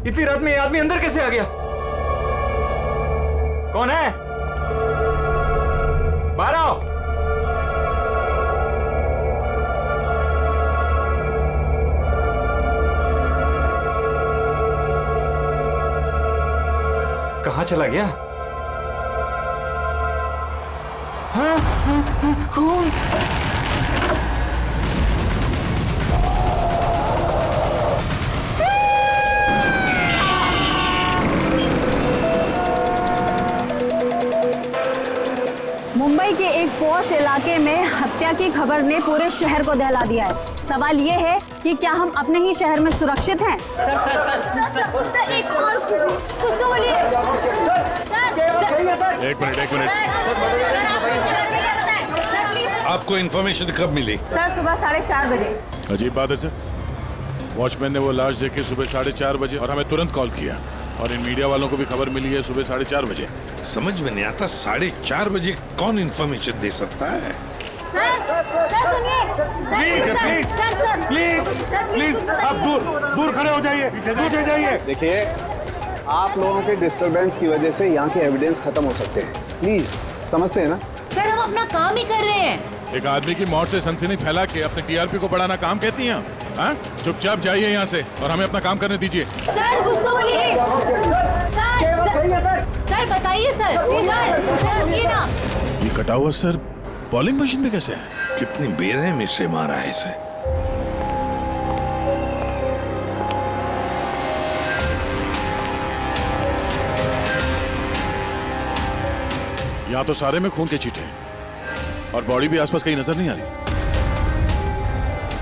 इतनी रात में ये आदमी अंदर कैसे आ गया? कौन है? बाहर आओ। कहाँ चला गया? हाँ, हाँ, हाँ, खून। मुंबई के एक पॉश इलाके में हत्या की खबर ने पूरे शहर को दहला दिया है। सवाल ये है कि क्या हम अपने ही शहर में सुरक्षित हैं? सर एक और कुछ तो बोलिए। एक मिनट। आपको इन्फॉर्मेशन कब मिली? सर सुबह 4:30 बजे। अजीब बात है सर, वॉचमैन ने वो लाश देखी सुबह 4:30 बजे और हमें तुरंत कॉल किया, और इन मीडिया वालों को भी खबर मिली है सुबह 4:30 बजे। समझ में नहीं आता 4:30 बजे कौन इन्फॉर्मेशन दे सकता है? प्लीज आप दूर खड़े हो जाइए, दूर जाइए। देखिए, आप लोगों के डिस्टरबेंस की वजह से यहाँ के एविडेंस खत्म हो सकते हैं। प्लीज, समझते हैं ना? सर हम अपना काम ही कर रहे हैं। एक आदमी की मौत से सनसनी फैला के अपने टीआरपी को बढ़ाना काम कहती हैं? हाँ, चुपचाप जाइए यहाँ से और हमें अपना काम करने दीजिए। सर कुछ तो बोलिए। सर बताइए सर ये ना। ये कटा हुआ सर बॉलिंग मशीन में कैसे है? कितनी बेरहमी से मारा है इसे। यहाँ तो सारे में खून के छींटे हैं और बॉडी भी आसपास कहीं नजर नहीं आ रही।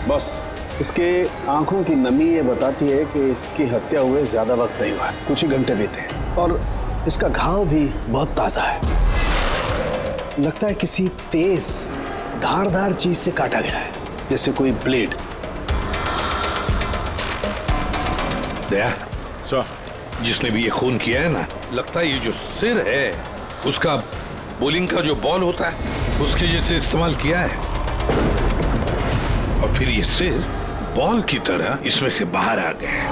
बस इसके आंखों की नमी ये बताती है कि इसकी हत्या हुए ज्यादा वक्त नहीं हुआ है, कुछ ही घंटे बीते हैं, और इसका घाव भी बहुत ताजा है। लगता है किसी तेज धारदार चीज से काटा गया है, जैसे कोई ब्लेड। दया सर, जिसने भी ये खून किया है ना, लगता है ये जो सिर है उसका बॉलिंग का जो बॉल होता है उसके जैसे इस्तेमाल किया है, और फिर ये सिर बॉल की तरह इसमें से बाहर आ गया है।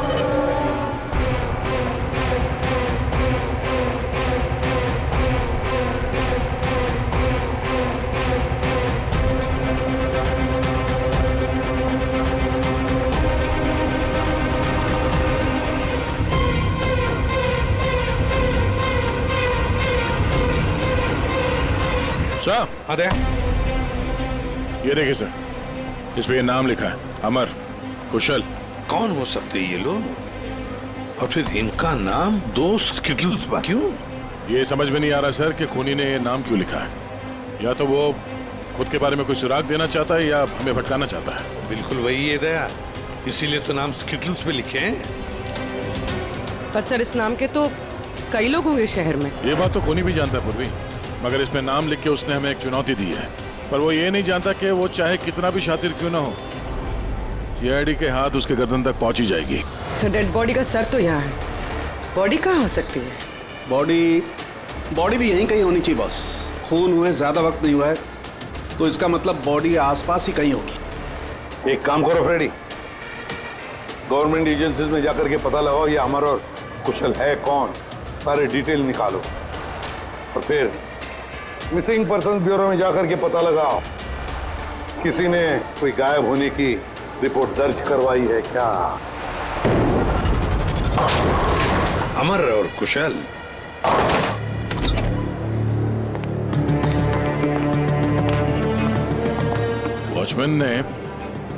सर, हाँ दया, ये देखिए सर, इस पे ये नाम लिखा है, अमर कुशल। कौन हो सकते हैं ये लोग? और फिर इनका नाम दोस्त स्किटल्स पर क्यों? ये समझ में नहीं आ रहा सर कि खूनी ने ये नाम क्यों लिखा है। या तो वो खुद के बारे में कोई सुराग देना चाहता है या हमें भटकाना चाहता है। बिल्कुल वही है दया, इसीलिए तो नाम स्किटल्स पे लिखे हैं। पर सर इस नाम के तो कई लोग होंगे शहर में। ये बात तो खूनी भी जानता है पूर्वी, मगर इसमें नाम लिख के उसने हमें एक चुनौती दी है। पर वो ये नहीं जानता कि वो चाहे कितना भी शातिर क्यों ना हो, सीआईडी के हाथ उसके गर्दन तक पहुंच ही जाएगी। सर डेड बॉडी का सर तो यहाँ है, बॉडी कहाँ हो सकती है? बॉडी भी यहीं कहीं होनी चाहिए बॉस। खून हुए ज्यादा वक्त नहीं हुआ है, तो इसका मतलब बॉडी आसपास ही कहीं होगी। एक काम करो फ्रेडी, गवर्नमेंट एजेंसीज में जाकर के पता लगाओ ये अमर और कुशल है कौन, सारे डिटेल निकालो, और फिर मिसिंग पर्सन ब्यूरो में जाकर के पता लगाओ किसी ने कोई गायब होने की रिपोर्ट दर्ज करवाई है क्या। अमर और कुशल, वॉचमैन ने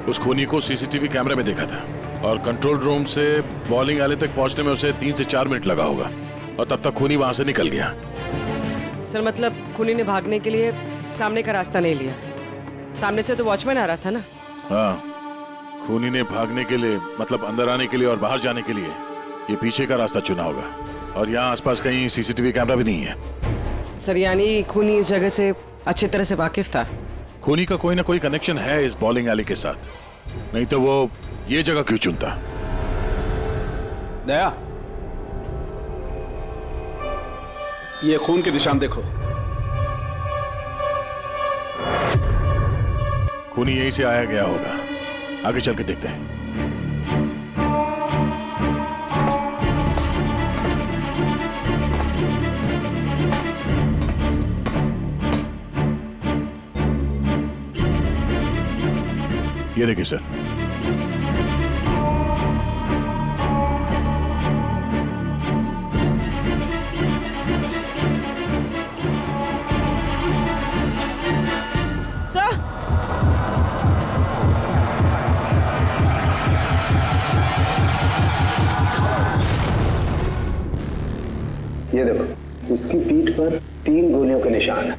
उस खूनी को सीसीटीवी कैमरे में देखा था, और कंट्रोल रूम से बॉलिंग आले तक पहुंचने में उसे 3 से 4 मिनट लगा होगा, और तब तक खूनी वहां से निकल गया। सर मतलब खूनी ने भागने के लिए सामने का रास्ता नहीं लिया, सामने से तो वॉचमैन आ रहा था ना। हाँ, खूनी ने भागने के लिए मतलब अंदर आने के लिए और बाहर जाने के लिए ये पीछे का रास्ता चुना होगा, और यहाँ आसपास कहीं सीसीटीवी कैमरा भी नहीं है। सर यानी खूनी इस जगह से अच्छी तरह से वाकिफ था। खूनी का कोई ना कोई कनेक्शन है इस बॉलिंग एली के साथ, नहीं तो वो ये जगह क्यों चुनता। दया, ये खून के निशान देखो। खूनी यहीं से आया गया होगा, आगे चल के देखते हैं। ये देखिए सर। सर ये देखो, इसकी पीठ पर 3 गोलियों के निशान है।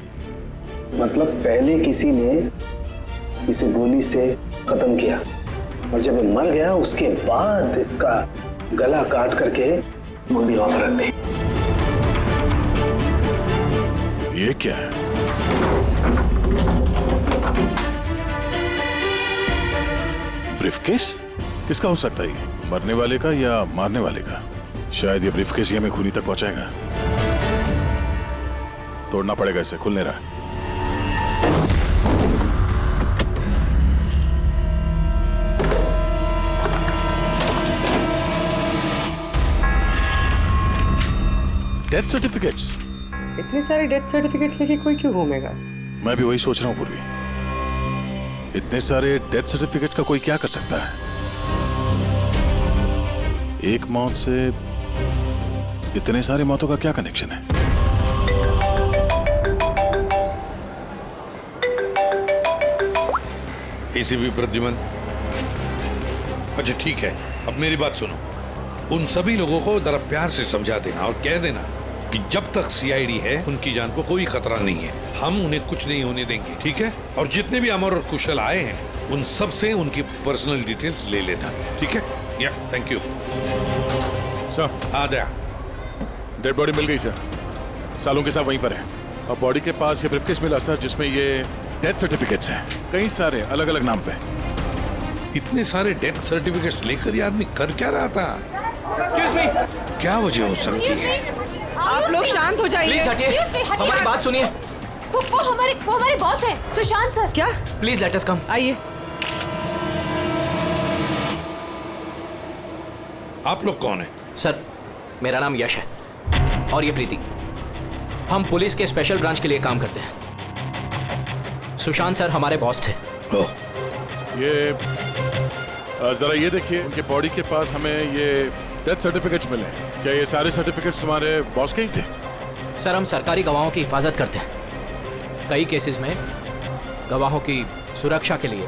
मतलब पहले किसी ने इसे गोली से खत्म किया और जब ये मर गया उसके बाद इसका गला काट करके मुंडी वहां पर रख दी। ये क्या है? ब्रीफकेस? किसका हो सकता है ये? मरने वाले का या मारने वाले का? शायद ये ब्रीफकेस ही हमें खूनी तक पहुंचाएगा। तोड़ना पड़ेगा इसे, खुल नहीं रहा। Death certificates? इतने सारे डेथ सर्टिफिकेट्स लेके कोई क्यों घूमेगा? मैं भी वही सोच रहा हूं पूर्वी। इतने सारे डेथ सर्टिफिकेट्स का कोई क्या कर सकता है? एक मौत से इतने सारे मौतों का क्या कनेक्शन है? एसीपी प्रद्युमन, अच्छा ठीक है, अब मेरी बात सुनो। उन सभी लोगों को जरा प्यार से समझा देना और कह देना कि जब तक सीआईडी है उनकी जान को कोई खतरा नहीं है, हम उन्हें कुछ नहीं होने देंगे, ठीक है? और जितने भी अमर और कुशल आए हैं उन सब से उनकी पर्सनल डिटेल्स ले लेना, ठीक है? या थैंक यू सर। आ गया। डेड बॉडी मिल गई सर, सालों के साथ वहीं पर है। और बॉडी के पास ये ब्रीफकेस मिला सर, जिसमें ये डेथ सर्टिफिकेट्स हैं, कई सारे अलग अलग नाम पे। इतने सारे डेथ सर्टिफिकेट्स लेकर ये आदमी कर क्या रहा था? एक्सक्यूज मी, क्या वजह हो सकती है? आप लोग शांत हो जाइए। प्लीज हटिए, हमारी बात सुनिए। वो हमारे बॉस है, सुशांत सर। क्या? प्लीज लेट अस कम। आइए। आप लोग कौन है? सर, मेरा नाम यश है और ये प्रीति। हम पुलिस के स्पेशल ब्रांच के लिए काम करते हैं। सुशांत सर हमारे बॉस थे। ओह, ये जरा ये देखिए, उनके बॉडी के पास हमें ये डेथ सर्टिफिकेट्स मिले हैं। क्या ये सारे सर्टिफिकेट्स तुम्हारे बॉस के ही थे? सर, हम सरकारी गवाहों की हिफाजत करते हैं। कई केसेस में गवाहों की सुरक्षा के लिए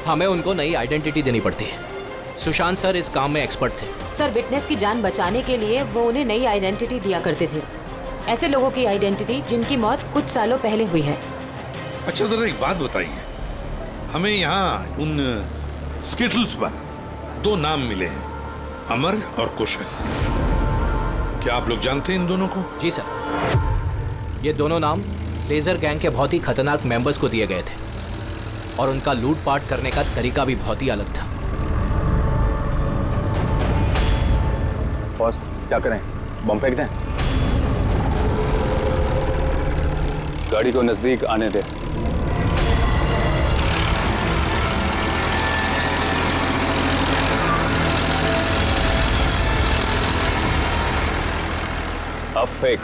हमें उनको नई आइडेंटिटी देनी पड़ती है। सुशांत सर इस काम में एक्सपर्ट थे। सर, विटनेस की जान बचाने के लिए वो उन्हें नई आइडेंटिटी दिया करते थे। ऐसे लोगों की आइडेंटिटी जिनकी मौत कुछ सालों पहले हुई है। अच्छा जरा एक बात बताइए, हमें यहाँ उन स्किटल्स पर 2 नाम मिले हैं, अमर और कुशल। क्या आप लोग जानते हैं इन दोनों को? जी सर, ये दोनों नाम लेजर गैंग के बहुत ही खतरनाक मेंबर्स को दिए गए थे और उनका लूटपाट करने का तरीका भी बहुत ही अलग था। बॉस, क्या करें? बम फेंक दें? गाड़ी को नजदीक आने दे। अब फेंक।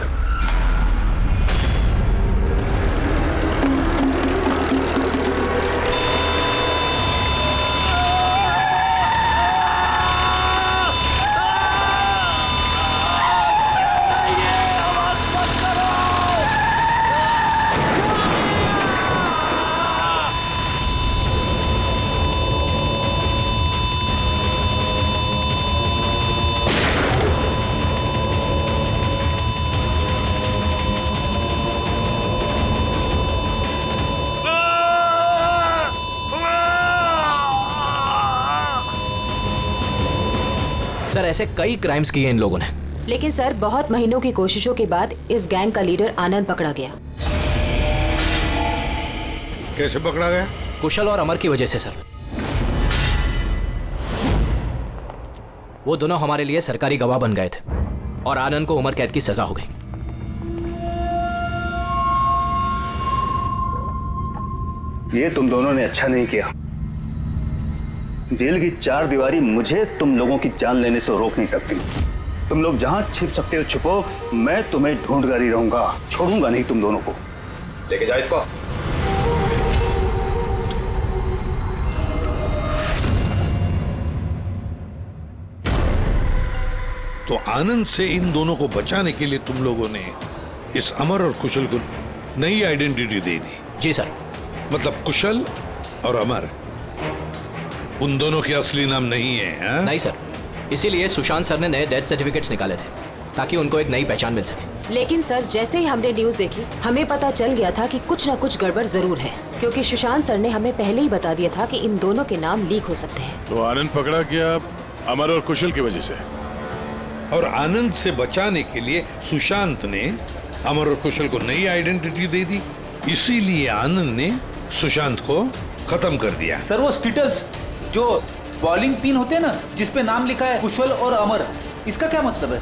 सर, ऐसे कई क्राइम्स किए इन लोगों ने। लेकिन सर, बहुत महीनों की कोशिशों के बाद इस गैंग का लीडर आनंद पकड़ा गया। कैसे पकड़ा गया? कुशल और अमर की वजह से सर। वो दोनों हमारे लिए सरकारी गवाह बन गए थे और आनंद को उम्र कैद की सजा हो गई। ये तुम दोनों ने अच्छा नहीं किया। जेल की 4 दीवारी मुझे तुम लोगों की जान लेने से रोक नहीं सकती। तुम लोग जहां छिप सकते हो छुपो, मैं तुम्हें ढूंढ कर ही रहूंगा, छोड़ूंगा नहीं तुम दोनों को। लेके जाओ इसको। तो आनंद से इन दोनों को बचाने के लिए तुम लोगों ने इस अमर और कुशल को नई आइडेंटिटी दे दी। जी सर। मतलब कुशल और अमर उन दोनों के असली नाम नहीं है, हा? नहीं सर, इसीलिए सुशांत सर ने नए डेथ सर्टिफिकेट्स निकाले थे ताकि उनको एक नई पहचान मिल सके। लेकिन सर, जैसे ही हमने न्यूज देखी हमें पता चल गया था कि कुछ न कुछ गड़बड़ जरूर है, क्योंकि सुशांत सर ने हमें पहले ही बता दिया था कि इन दोनों के नाम लीक हो सकते हैं। तो आनंद पकड़ा गया अमर और कुशल की वजह से, और आनंद से बचाने के लिए सुशांत ने अमर और कुशल को नई आइडेंटिटी दे दी। इसीलिए आनंद ने सुशांत को खत्म कर दिया। सर वो स्टेटस जो बॉलिंग पिन होते हैं ना, जिसपे नाम लिखा है कुशल और अमर, इसका क्या मतलब है?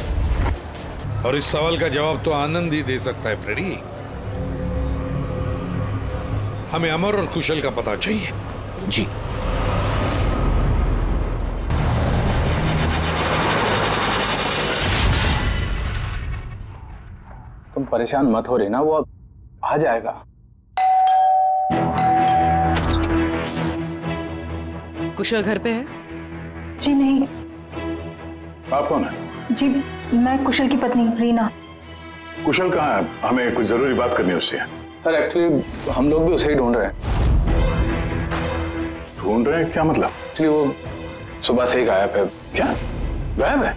और इस सवाल का जवाब तो आनंद ही दे सकता है फ्रेडी। हमें अमर और कुशल का पता चाहिए। जी। तुम परेशान मत हो रही ना, वो अब आ जाएगा। कुशल घर पे है? जी नहीं। आप कौन है? जी मैं कुशल की पत्नी रीना। कुशल कहाँ है? हमें कुछ जरूरी बात करनी है उससे। सर एक्चुअली हम लोग भी उसे ही ढूंढ रहे हैं। ढूंढ रहे हैं क्या मतलब? एक्चुअली वो सुबह से ही गायब है। क्या गायब है?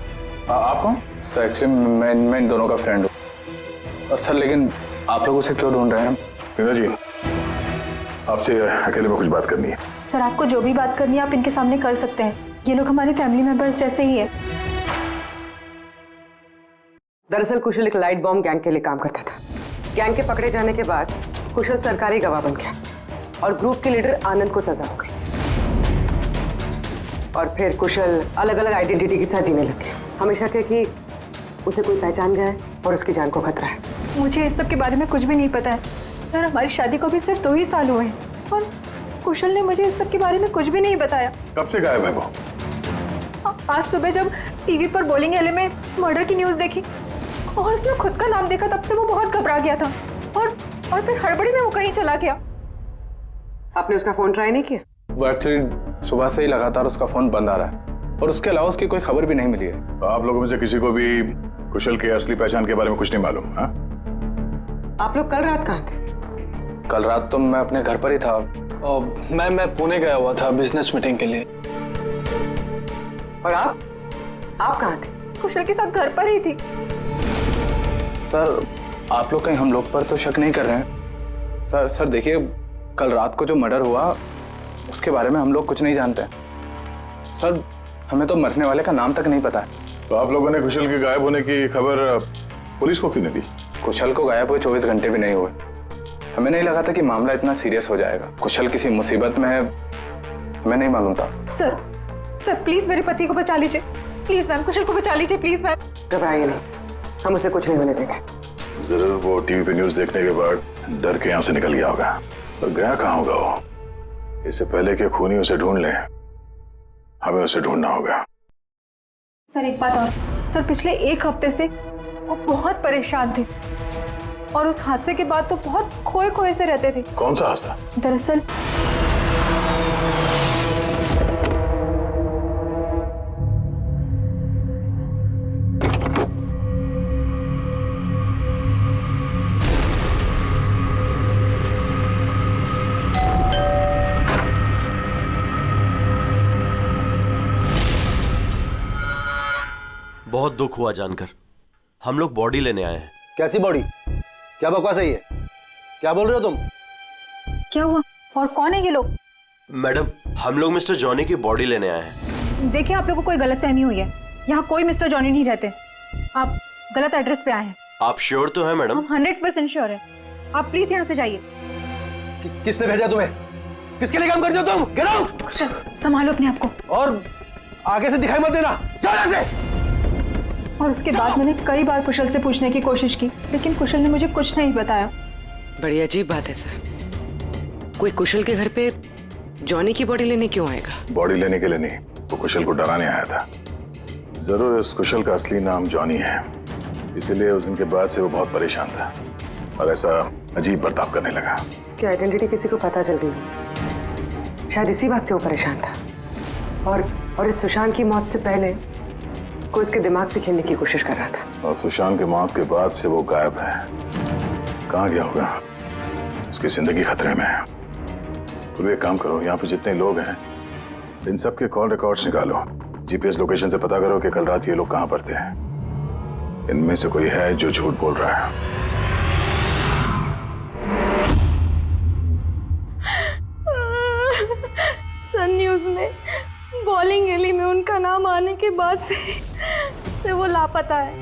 आप कौन? सर एक्चुअली मैं इन दोनों का फ्रेंड हूँ। सर लेकिन आप लोग उसे क्यों ढूंढ रहे हैं? रीना जी, आपसे अकेले में कुछ बात करनी है। सर आपको जो भी बात करनी है आप इनके सामने कर सकते हैं, ये लोग हमारे फैमिली मेंबर्स जैसे ही है। दरअसल कुशल एक लाइट बॉम्ब गैंग के लिए काम करता था। गैंग के पकड़े जाने के बाद कुशल सरकारी गवाह बन गया और ग्रुप के लीडर आनंद को सजा हो गई। और फिर कुशल अलग अलग आइडेंटिटी के साथ जीने लग गया। हमेशा कहे कि उसे कोई पहचान गया है और उसकी जान को खतरा है। मुझे इस सब के बारे में कुछ भी नहीं पता है सर। हमारी शादी को भी सिर्फ 2 ही साल हुए हैं और कुशल ने मुझे इस सब के बारे में कुछ भी नहीं बताया। कब से गायब है वो? आज सुबह जब टीवी पर बॉलिंग एले में मर्डर की न्यूज़ देखी और उसने खुद का नाम देखा, तब से वो बहुत घबरा गया था और फिर हड़बड़ी में वो कहीं चला गया। आपने उसका फोन ट्राई नहीं किया? वो एक्चुअली सुबह से ही लगातार उसका फोन बंद आ रहा है और उसके अलावा उसकी कोई खबर भी नहीं मिली है। तो आप लोगों में से किसी को भी कुशल के असली पहचान के बारे में कुछ नहीं मालूम? हाँ? आप लोग कल रात कहाँ थे? कल रात तो मैं अपने घर पर ही था और मैं पुणे गया हुआ था बिजनेस मीटिंग के लिए। और आप कहाँ थे? कुशल के साथ घर पर ही थी। सर आप लोग कहीं हम लोग पर तो शक नहीं कर रहे हैं? सर देखिए, कल रात को जो मर्डर हुआ उसके बारे में हम लोग कुछ नहीं जानते। सर हमें तो मरने वाले का नाम तक नहीं पता है। तो आप लोगों ने कुशल के गायब होने की खबर पुलिस को क्यों नहीं दी? कुशल को गायब हुए 24 घंटे भी नहीं हुए। हमें नहीं लगा था कि मामला इतना सीरियस हो जाएगा। कुशल किसी मुसीबत में है, हमें नहीं मालूम था। सर प्लीज मेरे पति को बचा लीजिए, प्लीज मैम। कुशल को बचा लीजिए प्लीज मैम। घबराइए नहीं, हम उसे कुछ नहीं होने देंगे। जरूर वो टीवी पे न्यूज देखने के बाद डर के यहाँ से निकल गया होगा। पर गया कहाँ होगा वो? इससे पहले कि खूनी उसे ढूंढ ले, हमें उसे ढूंढना होगा। सर एक बात और, सर पिछले 1 हफ्ते से वो बहुत परेशान थे और उस हादसे के बाद तो बहुत खोए से रहते थे। कौन सा हादसा? दरअसल बहुत दुख हुआ जानकर। हम लोग बॉडी लेने आए हैं। कैसी बॉडी? क्या बकवास है ये? क्या बोल रहे हो तुम? क्या हुआ और कौन है ये लोग? मैडम, हम लोग मिस्टर जॉनी की बॉडी लेने आए हैं। देखिए आप लोगों को कोई गलतफहमी हुई है। यहाँ कोई मिस्टर जॉनी नहीं रहते। आप गलत एड्रेस पे आए हैं। आप श्योर तो हैं मैडम? हम 100% श्योर है। आप प्लीज यहाँ से जाइए। किसने भेजा तुम्हें? किसके लिए काम करते हो तुम? Get out! संभालो अपने आप को और आगे से दिखाई मत देना। जाओ यहाँ से। और उसके बाद मैंने कई बार कुशल से पूछने की कोशिश की, लेकिन कुशल ने मुझे कुछ नहीं बताया। बड़ी अजीब बात है सर। कोई कुशल के घर पे जॉनी की बॉडी लेने क्यों आएगा? बॉडी लेने के लिए नहीं, वो कुशल को डराने आया था। जरूर इस कुशल का असली नाम जॉनी है, इसीलिए उस दिन के बाद से वो बहुत परेशान था और ऐसा अजीब बर्ताव करने लगा। कि आइडेंटिटी किसी को पता चल गई, शायद इसी बात से वो परेशान था। और इस सुशांत की मौत से पहले को इसके दिमाग से खेलने की कोशिश कर रहा था। और सुशांत के मौत के बाद से वो गायब है। कहाँ गया होगा? उसकी जिंदगी खतरे में है। तो एक काम करो, यहाँ पे जितने लोग हैं इन सब के कॉल रिकॉर्ड्स निकालो। जीपीएस लोकेशन से पता करो कि कल रात ये लोग कहाँ पर थे। इनमें से कोई है जो झूठ बोल रहा है। सर न्यूज़ में बॉलिंग एली में उनका नाम आने के बाद से वो लापता है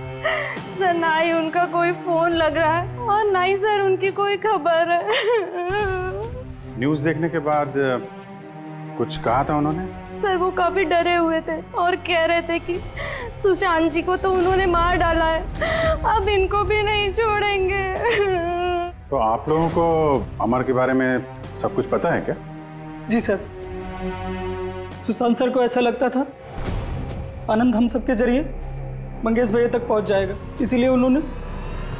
सर। ना ही उनका कोई फोन लग रहा है और ना ही सर उनकी कोई खबर है। न्यूज़ देखने के बाद कुछ कहा था उन्होंने? सर वो काफी डरे हुए थे और कह रहे थे कि सुशांत जी को तो उन्होंने मार डाला है, अब इनको भी नहीं छोड़ेंगे। तो आप लोगों को अमर के बारे में सब कुछ पता है क्या? जी सर, सुशांत सर को ऐसा लगता था आनंद हम सबके जरिए मंगेश भैया तक पहुंच जाएगा, इसीलिए उन्होंने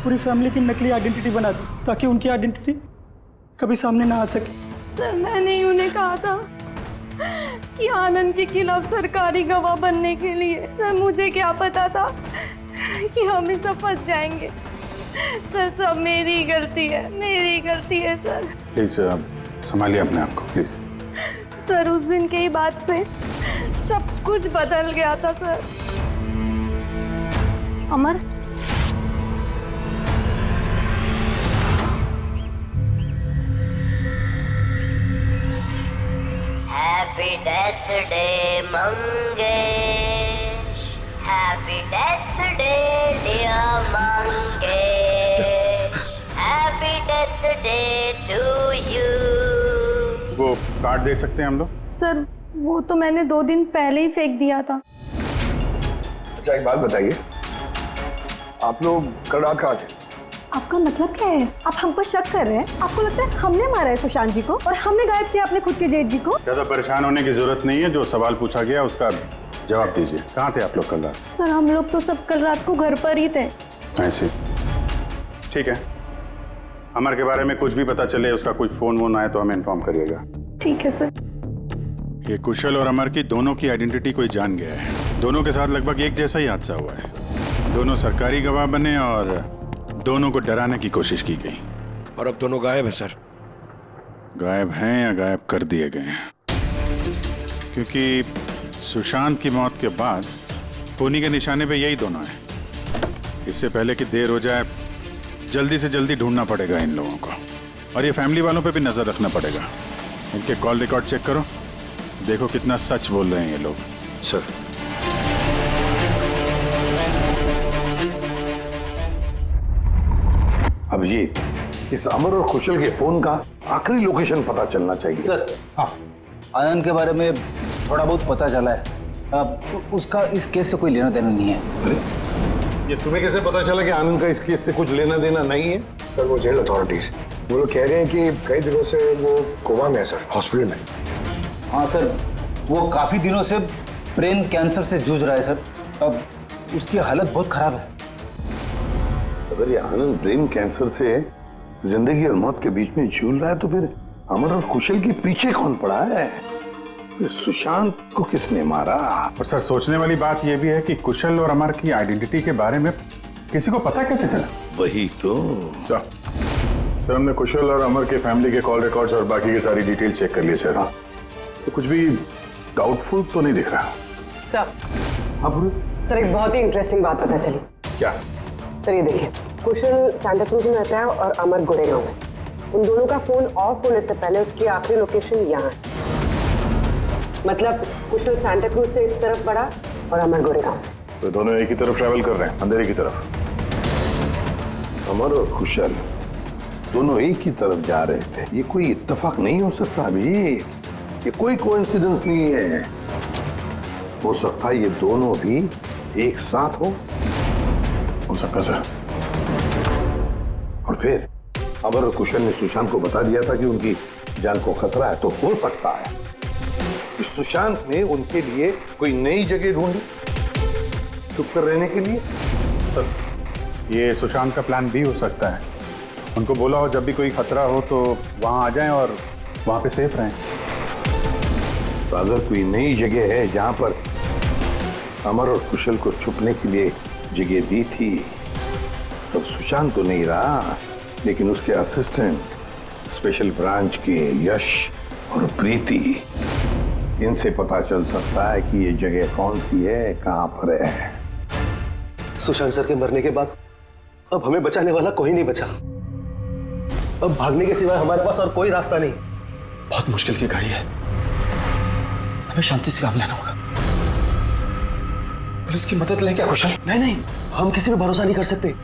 पूरी फैमिली की नकली आइडेंटिटी बना दी ताकि उनकी आइडेंटिटी कभी सामने ना आ सके। सर मैंने ही उन्हें कहा था कि आनंद के खिलाफ सरकारी गवाह बनने के लिए। सर मुझे क्या पता था कि हम ही सब फंस जाएंगे। सर सब मेरी गलती है, मेरी गलती है सर। प्लीज संभालिए अपने आप को प्लीज। सर उस दिन के ही बाद से सब कुछ बदल गया था sir. Amar, happy death day Mangesh, happy death day dear Mangesh, happy death day to you. वो कार्ड दे सकते हैं हम लोग? सर वो तो मैंने 2 दिन पहले ही फेंक दिया था। अच्छा एक बात बताइए, आप लोग कल रात कहाँ थे? आपका मतलब क्या है? आप हम पर शक कर रहे हैं? आपको लगता है हमने मारा है सुशांत जी को और हमने गायब किया अपने खुद के जेठ जी को? ज्यादा परेशान होने की जरूरत नहीं है, जो सवाल पूछा गया उसका जवाब दीजिए। कहाँ थे आप लोग कल रात? सर हम लोग तो सब कल रात को घर पर ही थे। ऐसे ठीक है, अमर के बारे में कुछ भी पता चले, उसका कुछ फोन वोन आए तो हमें इन्फॉर्म करिएगा। ठीक है सर। ये कुशल और अमर की दोनों की आइडेंटिटी कोई जान गया है। दोनों के साथ लगभग एक जैसा ही हादसा हुआ है। दोनों सरकारी गवाह बने और दोनों को डराने की कोशिश की गई। और अब दोनों गायब है सर। गायब हैं या गायब कर दिए गए हैं? क्योंकि सुशांत की मौत के बाद खूनी के निशाने पे यही दोनों हैं। इससे पहले कि देर हो जाए जल्दी से जल्दी ढूंढना पड़ेगा इन लोगों को। और ये फैमिली वालों पे भी नजर रखना पड़ेगा। इनके कॉल रिकॉर्ड चेक करो, देखो कितना सच बोल रहे हैं ये लोग। सर अभिजीत, इस अमर और कुशल के फोन का आखिरी लोकेशन पता चलना चाहिए। सर हाँ, आनंद के बारे में थोड़ा बहुत पता चला है। उसका इस केस से कोई लेना देना नहीं है। अरे ये तुम्हें कैसे पता चला कि आनंद का इस केस से कुछ लेना देना नहीं है? सर वो जेल अथॉरिटीज वो लोग कह रहे हैं कि कई दिनों से वो कोमा में है सर, हॉस्पिटल में। हाँ सर, वो काफी दिनों से ब्रेन कैंसर से जूझ रहा है सर। अब उसकी हालत बहुत खराब है। अगर ये आनंद ब्रेन कैंसर से जिंदगी और मौत के बीच में झूल रहा है तो फिर अमर और कुशल के पीछे कौन पड़ा है? फिर सुशांत को किसने मारा? और सर सोचने वाली बात यह भी है कि कुशल और अमर की आइडेंटिटी के बारे में किसी को पता कैसे चला? वही तो। सर हमने कुशल और अमर के फैमिली के कॉल रिकॉर्ड्स और बाकी की सारी डिटेल चेक कर ली सर। तो कुछ भी डाउटफुल तो नहीं दिख रहा। सर सर एक बहुत ही इंटरेस्टिंग बात पता चली। क्या? सर ये देखिए, कुशल सांता क्रूज में रहता है और अमर गोरेगांव में। उन दोनों का फोन ऑफ होने से पहले उसकी आखिरी लोकेशन यहाँ है। मतलब कुशल सांता क्रूज से इस तरफ बढ़ा और अमर गोरेगांव से। तो दोनों एक ही तरफ ट्रैवल कर रहे हैं, अंधेरे की तरफ। अमर और कुशल दोनों एक ही तरफ जा रहे थे। ये कोई इत्तेफाक नहीं हो सकता अभी, ये कोई कोइंसिडेंस नहीं है। हो सकता है ये दोनों भी एक साथ हो सकता सर। और फिर अमर और कुशल ने सुशांत को बता दिया था कि उनकी जान को खतरा है। तो हो सकता है कि सुशांत ने उनके लिए कोई नई जगह ढूंढी चुप कर रहने के लिए। सर ये सुशांत का प्लान भी हो सकता है। उनको बोला हो जब भी कोई खतरा हो तो वहां आ जाएं और वहां पे सेफ रहें। तो अगर कोई नई जगह है जहां पर अमर और कुशल को छुपने के लिए जगह दी थी, तब सुशांत तो नहीं रहा, लेकिन उसके असिस्टेंट स्पेशल ब्रांच के यश और प्रीति, इनसे पता चल सकता है कि ये जगह कौन सी है, कहां पर है। सुशांत सर के मरने के बाद अब हमें बचाने वाला कोई नहीं बचा। अब भागने के सिवाय हमारे पास और कोई रास्ता नहीं। बहुत मुश्किल की घड़ी है, हमें शांति से काम लेना होगा। पुलिस की मदद लें क्या कुशल? नहीं नहीं, हम किसी पे भरोसा नहीं कर सकते।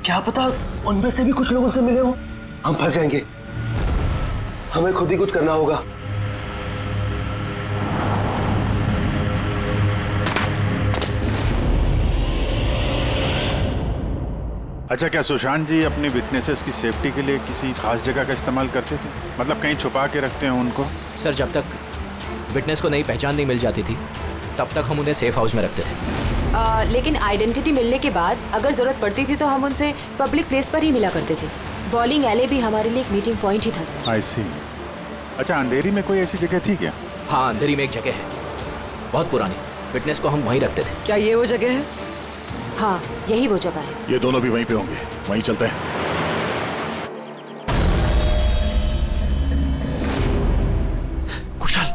क्या पता उनमें से भी कुछ लोग उनसे मिले हो, हम फंस जाएंगे। हमें खुद ही कुछ करना होगा। अच्छा, क्या सुशांत जी अपनी विटनेसेस की सेफ्टी के लिए किसी खास जगह का इस्तेमाल करते थे? मतलब कहीं छुपा के रखते हैं उनको? सर, जब तक विटनेस को नई पहचान नहीं मिल जाती थी तब तक हम उन्हें सेफ हाउस में रखते थे। लेकिन आइडेंटिटी मिलने के बाद अगर जरूरत पड़ती थी तो हम उनसे पब्लिक प्लेस पर ही मिला करते थे। बॉलिंग एले भी हमारे लिए एक मीटिंग पॉइंट ही था सर। आई सी। अच्छा, अंधेरी में कोई ऐसी जगह थी क्या? हाँ, अंधेरी में एक जगह है, बहुत पुरानी। विटनेस को हम वहीं रखते थे। क्या ये वो जगह है? हाँ, यही वो जगह है। ये दोनों भी वहीं पे होंगे, वहीं चलते हैं। कुशल,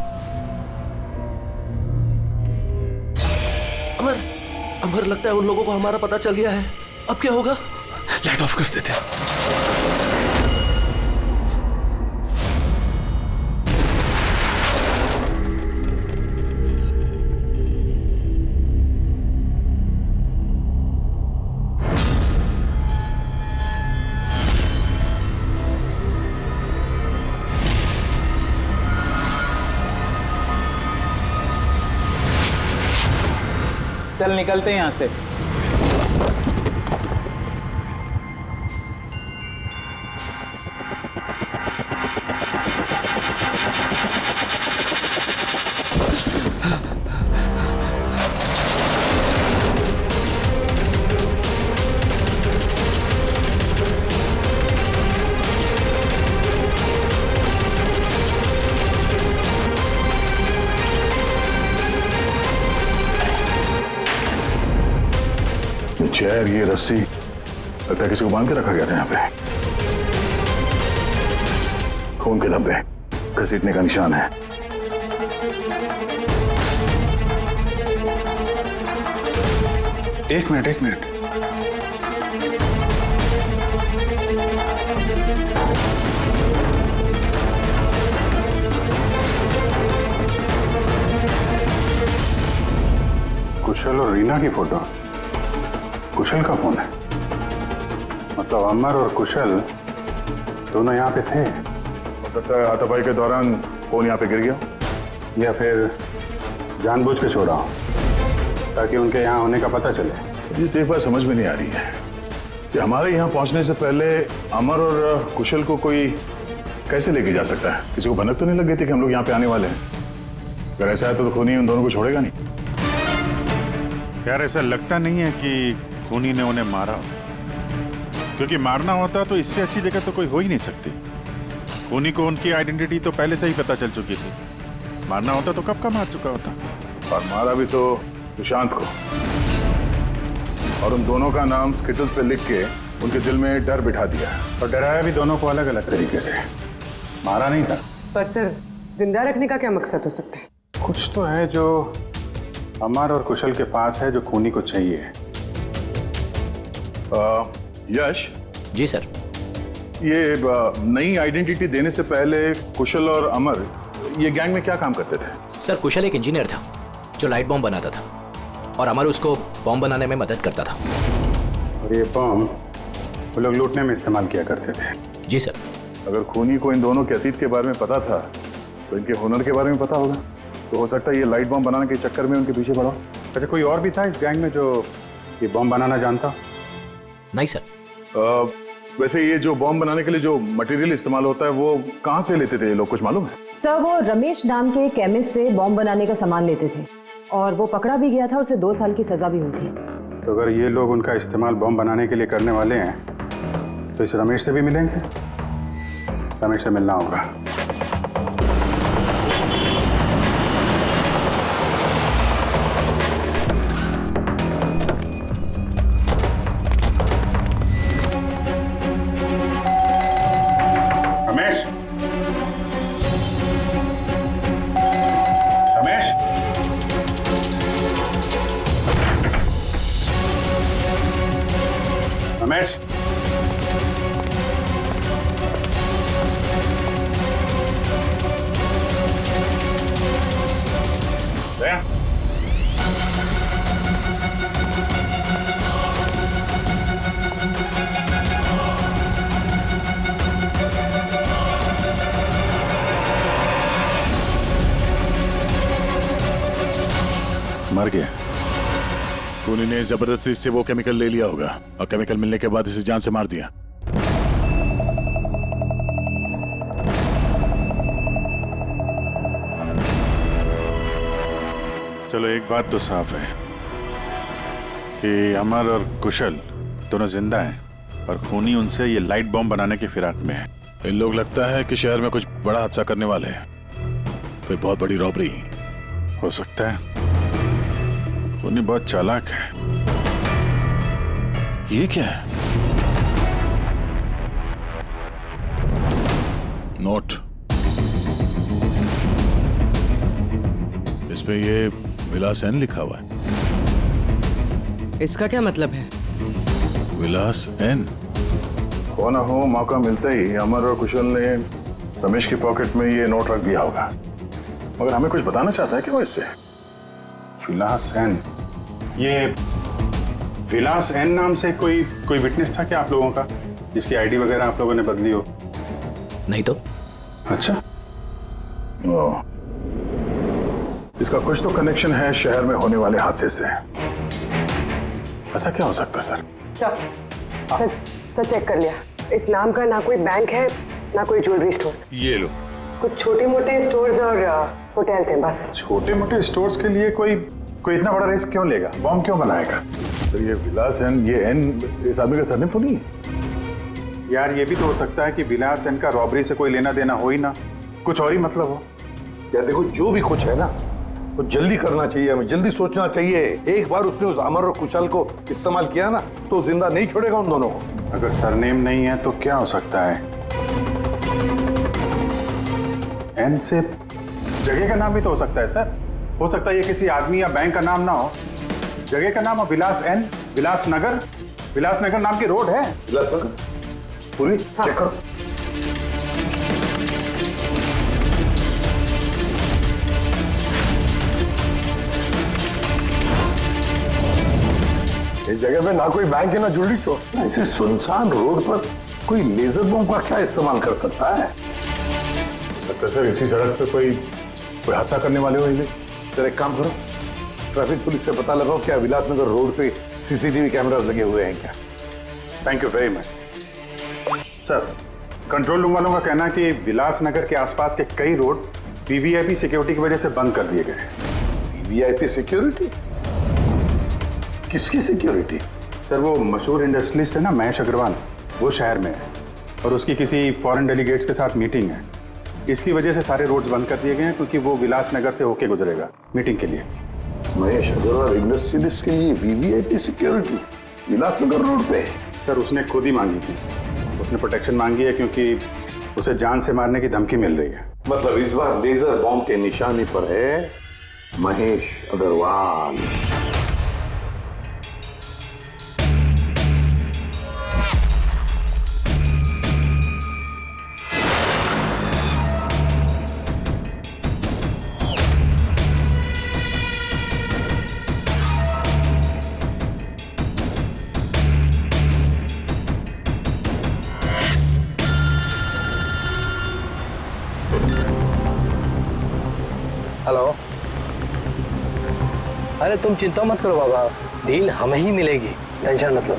अमर, अमर, लगता है उन लोगों को हमारा पता चल गया है। अब क्या होगा? लाइट ऑफ कर देते हैं। चल निकलते हैं यहाँ से। चेयर, ये रस्सी, लगता है किसी को बांध के रखा गया था यहाँ पे। खून के धब्बे, घसीटने का निशान है। एक मिनट। कुशल और रीना की फोटो। कुशल का फोन है, मतलब अमर और कुशल दोनों यहाँ पे थे। हो सकता है हाथापाई के दौरान फोन यहाँ पे गिर गया, या फिर जानबूझ के छोड़ा हो ताकि उनके यहाँ होने का पता चले। ये एक बात समझ में नहीं आ रही है कि हमारे यहाँ पहुँचने से पहले अमर और कुशल को कोई कैसे लेके जा सकता है? किसी को भनक तो नहीं लग गई थी कि हम लोग यहाँ पे आने वाले हैं? अगर ऐसा है तो खूनी उन दोनों को छोड़ेगा नहीं। यार, ऐसा लगता नहीं है कि खूनी ने उन्हें मारा, क्योंकि मारना होता तो इससे अच्छी जगह तो कोई हो ही नहीं सकती। खूनी को उनकी आइडेंटिटी तो पहले से ही पता चल चुकी थी। मारना होता तो कब का मार चुका होता। और मारा भी तो सुशांत को, और उन दोनों का नाम स्किटल्स पे लिख के उनके दिल में डर बिठा दिया, और डराया भी दोनों को अलग अलग तरीके से। मारा नहीं था। पर सर, जिंदा रखने का क्या मकसद हो सकता है? कुछ तो है जो अमर और कुशल के पास है जो खूनी को चाहिए। यश जी सर, ये नई आइडेंटिटी देने से पहले कुशल और अमर ये गैंग में क्या काम करते थे? सर, कुशल एक इंजीनियर था जो लाइट बॉम्ब बनाता था, और अमर उसको बॉम्ब बनाने में मदद करता था। और ये बॉम्ब वो लोग लूटने में इस्तेमाल किया करते थे। जी सर। अगर खूनी को इन दोनों के अतीत के बारे में पता था तो इनके हुनर के बारे में पता होगा, तो हो सकता है ये लाइट बॉम्ब बनाने के चक्कर में उनके पीछे पड़ा। अच्छा, कोई और भी था इस गैंग में जो ये बॉम्ब बनाना जानता? नहीं सर। वैसे ये जो बॉम्ब बनाने के लिए जो मटेरियल इस्तेमाल होता है वो कहाँ से लेते थे लोग, कुछ मालूम है? सर, वो रमेश नाम के केमिस्ट से बॉम्ब बनाने का सामान लेते थे, और वो पकड़ा भी गया था, उसे 2 साल की सजा भी हुई थी। तो अगर ये लोग उनका इस्तेमाल बॉम्ब बनाने के लिए करने वाले हैं तो इस रमेश से भी मिलेंगे। रमेश से मिलना होगा। रमेश, दया, मर गया। खूनी ने जबरदस्ती से वो केमिकल ले लिया होगा और केमिकल मिलने के बाद इसे जान से मार दिया। चलो एक बात तो साफ है कि अमर और कुशल दोनों जिंदा हैं और खूनी उनसे ये लाइट बॉम्ब बनाने की फिराक में है। इन लोग लगता है कि शहर में कुछ बड़ा हादसा करने वाले हैं, कोई बहुत बड़ी रॉबरी हो सकता है। खूनी बहुत चालाक है। ये क्या है? नोट, इस पे ये विलास एन लिखा हुआ है। इसका क्या मतलब है? विलास एन। हो ना हो, मौका मिलते ही अमर और कुशल ने रमेश की पॉकेट में ये नोट रख दिया होगा, मगर हमें कुछ बताना चाहता है कि वो इससे। विलास एन, ये विलास एन नाम से कोई विटनेस था क्या आप लोगों का, जिसकी आईडी वगैरह आप लोगों ने बदली हो? नहीं तो। अच्छा, ओ, इसका कुछ तो कनेक्शन है शहर में होने वाले हादसे से। ऐसा क्या हो सकता है सर? सर चेक कर लिया, इस नाम का ना कोई बैंक है ना कोई ज्वेलरी स्टोर। ये लो। कुछ छोटे मोटे स्टोर्स और होटल्स हैं बस। छोटे मोटे स्टोर्स के लिए कोई इतना बड़ा रिस्क क्यों लेगा? बॉम्ब क्यों बनाएगा? सर ये विलास एन, ये एन इस आदमी का सरनेम तो नहीं है? यार ये भी तो हो सकता है कि विलास एन का रॉबरी से कोई लेना देना हो ही ना, कुछ और ही मतलब हो। यार देखो, जो भी कुछ है ना वो जल्दी करना चाहिए, हमें जल्दी सोचना चाहिए। एक बार उसने उस अमर और कुशल को इस्तेमाल किया ना तो जिंदा नहीं छोड़ेगा उन दोनों को। अगर सरनेम नहीं है तो क्या हो सकता है? एन से जगह का नाम भी तो हो सकता है सर। हो सकता है ये किसी आदमी या बैंक का नाम ना हो, जगह का नाम हो विलास एन, विलासनगर। विलासनगर नाम की रोड है। विलासनगर पूरी चेक करो। इस जगह पे ना कोई बैंक है ना ज्वेलरी स्टोर। ऐसे सुनसान रोड पर कोई लेजर बम का क्या इस्तेमाल कर सकता है? हो सकता है सर इसी सड़क पे कोई हादसा करने वाले हो। सर एक काम करो, ट्रैफिक पुलिस से पता लगाओ क्या विलासनगर रोड पे सीसीटीवी कैमरास लगे हुए हैं क्या? Thank you very much sir. Control room वालों का कहना है कि विलासनगर के आसपास के कई रोड वीवीआईपी सिक्योरिटी की वजह से बंद कर दिए गए हैं। VVIP security? किसकी सिक्योरिटी? सर वो मशहूर इंडस्ट्रियलिस्ट है ना महेश अग्रवाल, वो शहर में है और उसकी किसी फॉरेन डेलीगेट्स के साथ मीटिंग है। इसकी वजह से सारे रोड्स बंद कर दिए गए हैं क्योंकि वो विलासनगर से होके गुजरेगा मीटिंग के लिए। महेश अग्रवाल इंडस्ट्रियलिस्ट के लिए वीवीआईपी सिक्योरिटी विलासनगर रोड पे? सर उसने खुद ही मांगी थी, उसने प्रोटेक्शन मांगी है क्योंकि उसे जान से मारने की धमकी मिल रही है। मतलब इस बार लेजर बॉम्ब के निशाने पर है महेश अग्रवाल। हेलो। अरे तुम चिंता मत करो बाबा, डील हमें ही मिलेगी, टेंशन मत लो।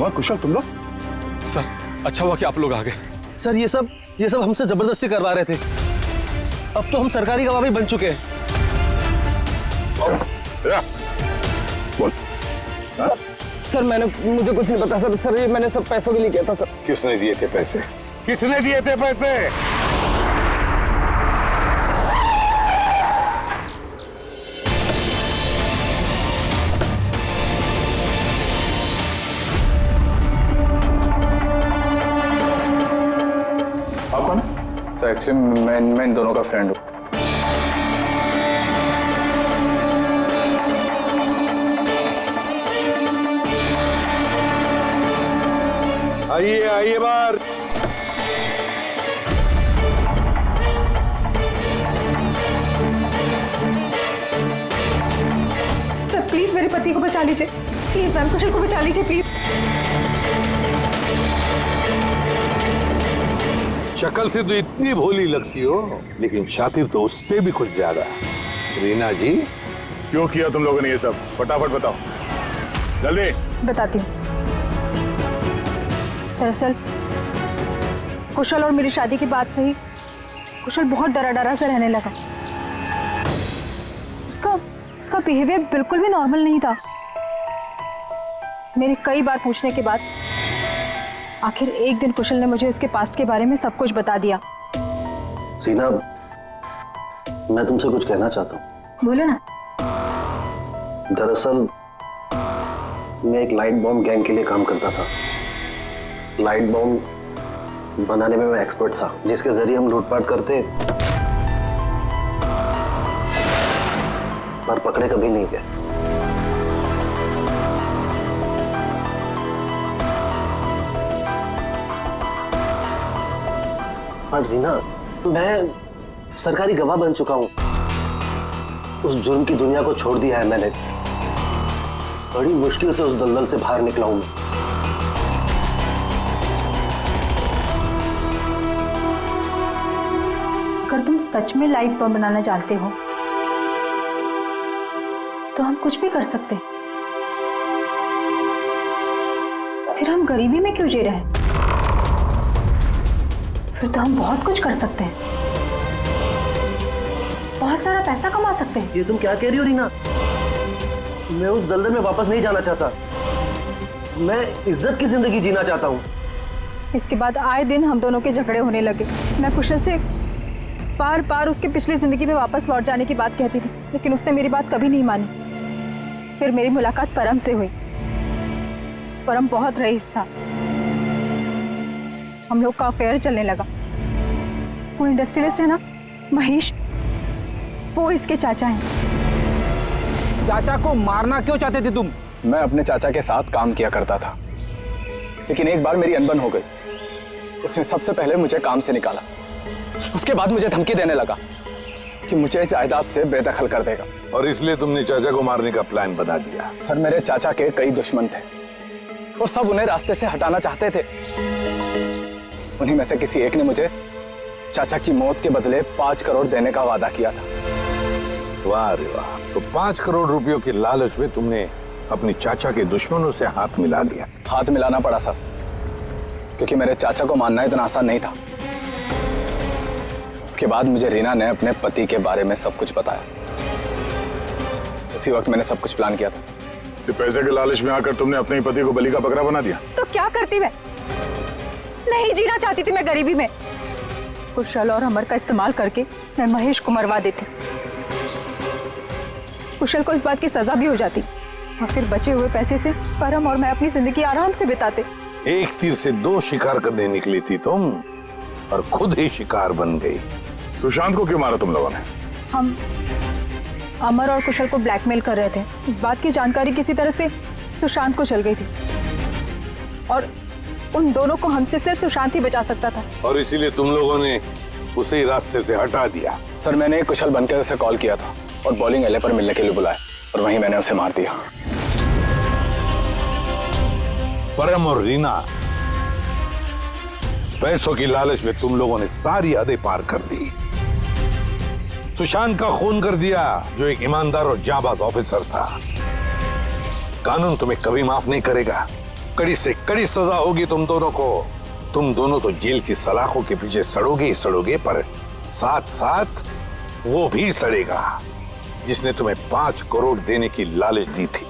अमर, कुशल, तुम लोग? सर अच्छा हुआ कि आप लोग आ गए। सर ये सब हमसे जबरदस्ती करवा रहे थे। अब तो हम सरकारी गवाह भी बन चुके हैं। बोल। सर मुझे कुछ नहीं पता सर ये मैंने सब पैसों के लिए किया था सर। किसने दिए थे पैसे? किसने दिए थे पैसे? आप कौन? सर एक्चुअली मैं इन दोनों का फ्रेंड हूँ। आइए बाहर। सर प्लीज मेरे पति को बचा लीजिए, प्लीज मैम, कुशल को बचा लीजिए प्लीज। शक्ल से तो इतनी भोली लगती हो, लेकिन शातिर तो उससे भी कुछ ज्यादा। रीना जी, क्यों किया तुम लोगों ने ये सब? फटाफट बताओ, जल्दी। बताती हूँ। दरअसल कुशल और मेरी शादी की बात से ही कुशल बहुत डरा से रहने लगा। उसका बिहेवियर बिल्कुल भी नॉर्मल नहीं था। मेरे कई बार पूछने के बाद आखिर एक दिन कुशल ने मुझे उसके पास्ट के बारे में सब कुछ बता दिया। रीना, मैं तुमसे कुछ कहना चाहता हूँ। बोलो ना। दरअसल मैं एक लाइट बॉम्ब गैंग के लिए काम करता था। लाइट बॉम्ब बनाने में मैं एक्सपर्ट था, जिसके जरिए हम लूटपाट करते, पर पकड़े कभी नहीं गए। हाँ रीना, मैं सरकारी गवाह बन चुका हूं। उस जुर्म की दुनिया को छोड़ दिया है मैंने। बड़ी मुश्किल से उस दलदल से बाहर निकला हूं मैं। अगर तुम सच में लाइट बम बनाना जानते हो तो हम कुछ भी कर सकते हैं। फिर हम गरीबी में क्यों जी रहे हैं? फिर तो हम बहुत कुछ कर सकते हैं, बहुत सारा पैसा कमा सकते हैं। ये तुम क्या कह रही हो रीना? मैं उस दलदल में वापस नहीं जाना चाहता। मैं इज्जत की जिंदगी जीना चाहता हूँ। इसके बाद आए दिन हम दोनों के झगड़े होने लगे। मैं कुशल से बार बार उसके पिछली जिंदगी में वापस लौट जाने की बात कहती थी, लेकिन उसने मेरी बात कभी नहीं मानी। फिर मेरी मुलाकात परम से हुई। परम बहुत रईस था। हम लोग का अफेयर चलने लगा। वो इंडस्ट्रियलिस्ट है ना, महेश, वो इसके चाचा हैं। चाचा को मारना क्यों चाहते थे तुम? मैं अपने चाचा के साथ काम किया करता था, लेकिन एक बार मेरी अनबन हो गई। उसने सबसे पहले मुझे काम से निकाला। उसके बाद मुझे धमकी देने लगा कि मुझे जायदाद से बेदखल कर देगा। और इसलिए तुमने चाचा को मारने का प्लान बना दिया? सर मेरे चाचा के कई दुश्मन थे और सब उन्हें रास्ते से हटाना चाहते थे। उन्हीं में से किसी एक ने मुझे चाचा की मौत के बदले 5 करोड़ देने का वादा किया था। वाह रे वाह! तो 5 करोड़ रुपयों के लालच में तुमने अपने चाचा के दुश्मनों से हाथ मिला लिया। हाथ मिलाना पड़ा सर, क्योंकि मेरे चाचा को मानना इतना आसान नहीं था। उसके बाद मुझे रीना ने अपने पति के बारे में सब कुछ बताया। उसी वक्त मैंने सब कुछ प्लान किया था सर। तो पैसे के लालच में आकर तुमने अपने ही पति को बलि का बकरा बना दिया। तो क्या करती मैं? नहीं जीना चाहती थी मैं गरीबी में। कुशल और अमर का इस्तेमाल करके मैं महेश को मरवा देती। कुशल को इस बात की सजा भी हो जाती और फिर बचे हुए पैसे से परम और मैं अपनी जिंदगी आराम से बिताते। एक तीर से 2 शिकार करने निकली थी तुम, और खुद ही शिकार बन गई। सुशांत को क्यों मारा तुम लोगों ने? हम अमर और कुशल को ब्लैकमेल कर रहे थे। इस बात की जानकारी किसी तरह से सुशांत को चल गई थी और उन दोनों को हमसे सिर्फ सुशांत ही बचा सकता था। और इसीलिए तुम लोगों ने उसे रास्ते से हटा दिया। सर मैंने कुशल बनकर उसे कॉल किया था और बॉलिंग एले पर मिलने के लिए बुलाया, और वहीं मैंने उसे मार दिया। परम और रीना, पैसों की लालच में तुम लोगों ने सारी हदें पार कर दी। सुशांत का खून कर दिया, जो एक ईमानदार और जाबाज ऑफिसर था। कानून तुम्हें कभी माफ नहीं करेगा, कड़ी से कड़ी सजा होगी तुम दोनों को। तुम दोनों तो जेल की सलाखों के पीछे सड़ोगे ही सड़ोगे, पर साथ साथ वो भी सड़ेगा जिसने तुम्हें 5 करोड़ देने की लालच दी थी।